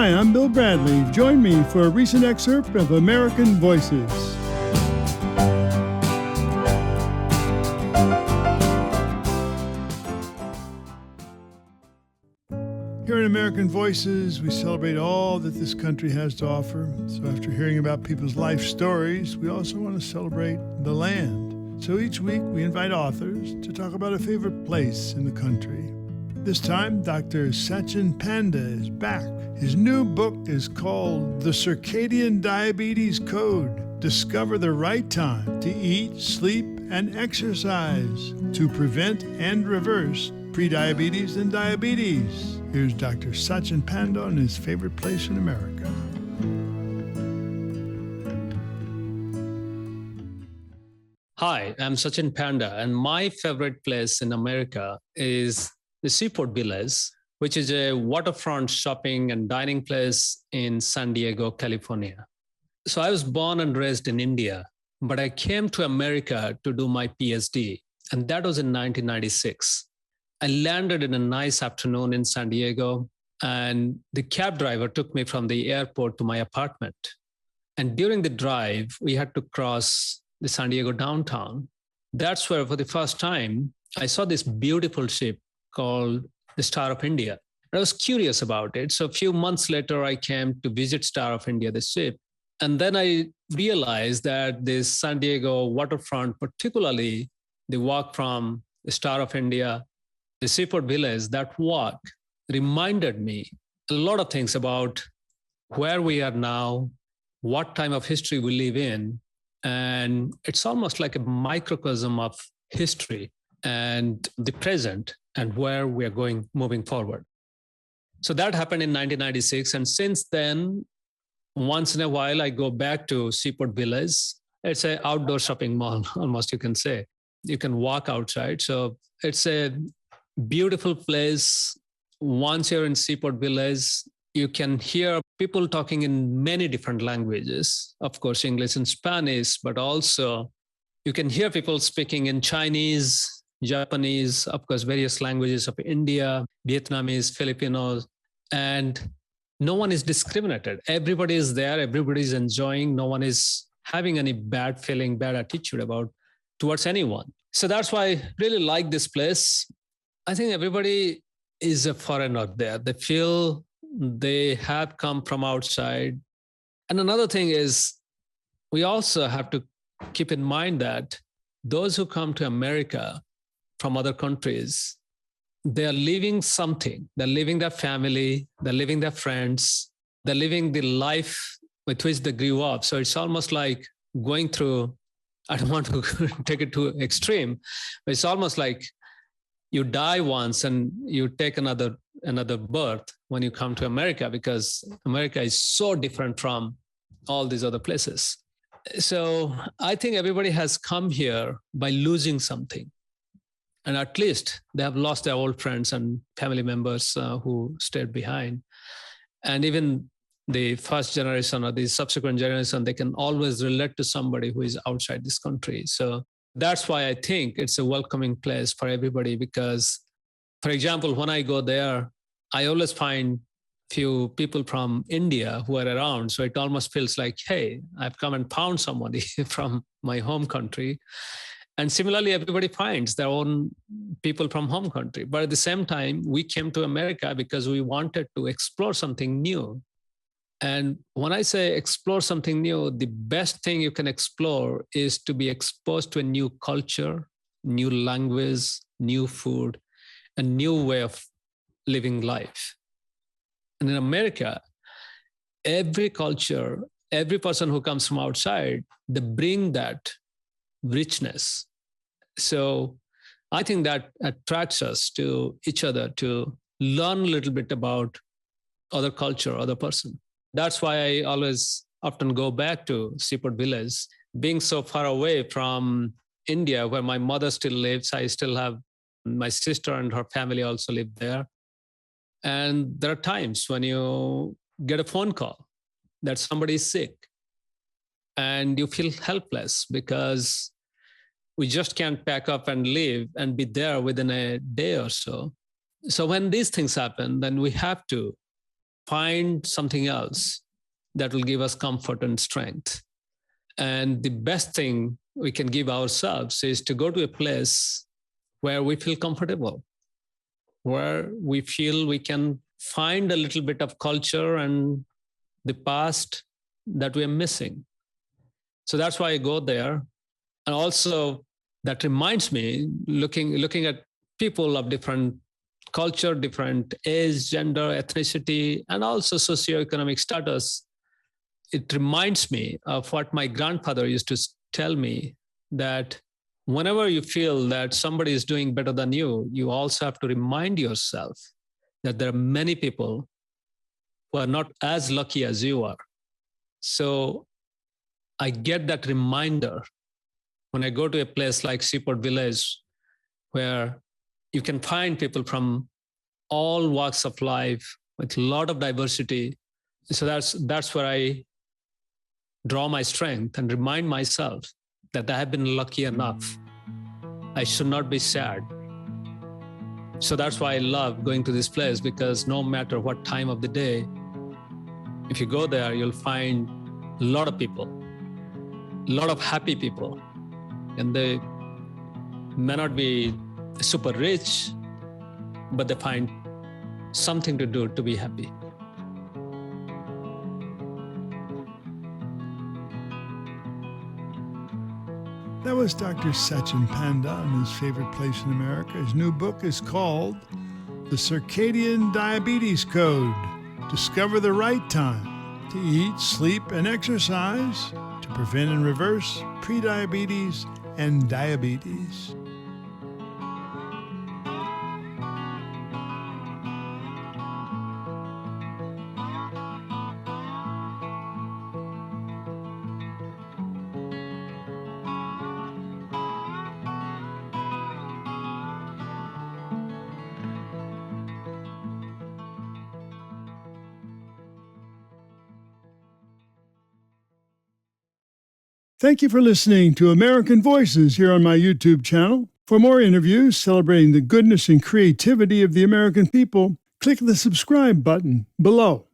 Hi, I'm Bill Bradley. Join me for a recent excerpt of American Voices. Here in American Voices, we celebrate all that this country has to offer. So after hearing about people's life stories, we also want to celebrate the land. So each week, we invite authors to talk about a favorite place in the country. This time, Dr. Satchin Panda is back. His new book is called The Circadian Diabetes Code. Discover the right time to eat, sleep, and exercise to prevent and reverse prediabetes and diabetes. Here's Dr. Satchin Panda on his favorite place in America. Hi, I'm Satchin Panda, and my favorite place in America is the Seaport Village, which is a waterfront shopping and dining place in San Diego, California. So I was born and raised in India, but I came to America to do my PhD, and that was in 1996. I landed in a nice afternoon in San Diego, and the cab driver took me from the airport to my apartment. And during the drive, we had to cross the San Diego downtown. That's where, for the first time, I saw this beautiful ship called the Star of India. I was curious about it. So a few months later, I came to visit Star of India, the ship. And then I realized that this San Diego waterfront, particularly the walk from the Star of India, the Seaport Village, that walk reminded me a lot of things about where we are now, what time of history we live in. And it's almost like a microcosm of history and the present and where we are going moving forward. So that happened in 1996. And since then, once in a while, I go back to Seaport Village. It's an outdoor shopping mall, almost you can say. You can walk outside. So it's a beautiful place. Once you're in Seaport Village, you can hear people talking in many different languages. Of course, English and Spanish, but also you can hear people speaking in Chinese, Japanese, of course, various languages of India, Vietnamese, Filipinos, and no one is discriminated. Everybody is there. Everybody is enjoying. No one is having any bad feeling, bad attitude towards anyone. So that's why I really like this place. I think everybody is a foreigner there. They feel they have come from outside. And another thing is, we also have to keep in mind that those who come to America from other countries, they are leaving something. They're leaving their family, they're leaving their friends, they're living the life with which they grew up. So it's almost like going through, I don't want to take it to extreme, but it's almost like you die once and you take another birth when you come to America, because America is so different from all these other places. So I think everybody has come here by losing something. And at least they have lost their old friends and family members who stayed behind. And even the first generation or the subsequent generation, they can always relate to somebody who is outside this country. So that's why I think it's a welcoming place for everybody, because, for example, when I go there, I always find few people from India who are around. So it almost feels like, hey, I've come and found somebody from my home country. And similarly, everybody finds their own people from home country. But at the same time, we came to America because we wanted to explore something new. And when I say explore something new, the best thing you can explore is to be exposed to a new culture, new language, new food, a new way of living life. And in America, every culture, every person who comes from outside, they bring that richness. So I think that attracts us to each other, to learn a little bit about other culture, other person. That's why I always often go back to Seaport Village. Being so far away from India, where my mother still lives, I still have my sister and her family also live there. And there are times when you get a phone call that somebody is sick and you feel helpless because we just can't pack up and leave and be there within a day or so. So when these things happen, then we have to find something else that will give us comfort and strength. And the best thing we can give ourselves is to go to a place where we feel comfortable, where we feel we can find a little bit of culture and the past that we're missing. So that's why I go there. And also that reminds me, looking at people of different culture, different age, gender, ethnicity, and also socioeconomic status, it reminds me of what my grandfather used to tell me, that whenever you feel that somebody is doing better than you also have to remind yourself that there are many people who are not as lucky as you are. So I get that reminder when I go to a place like Seaport Village, where you can find people from all walks of life with a lot of diversity. So that's where I draw my strength and remind myself that I have been lucky enough. I should not be sad. So that's why I love going to this place, because no matter what time of the day, if you go there, you'll find a lot of people, a lot of happy people. And they may not be super rich, but they find something to do to be happy. That was Dr. Satchin Panda on his favorite place in America. His new book is called The Circadian Diabetes Code. Discover the right time to eat, sleep, and exercise to prevent and reverse prediabetes and diabetes. Thank you for listening to American Voices here on my YouTube channel. For more interviews celebrating the goodness and creativity of the American people, click the subscribe button below.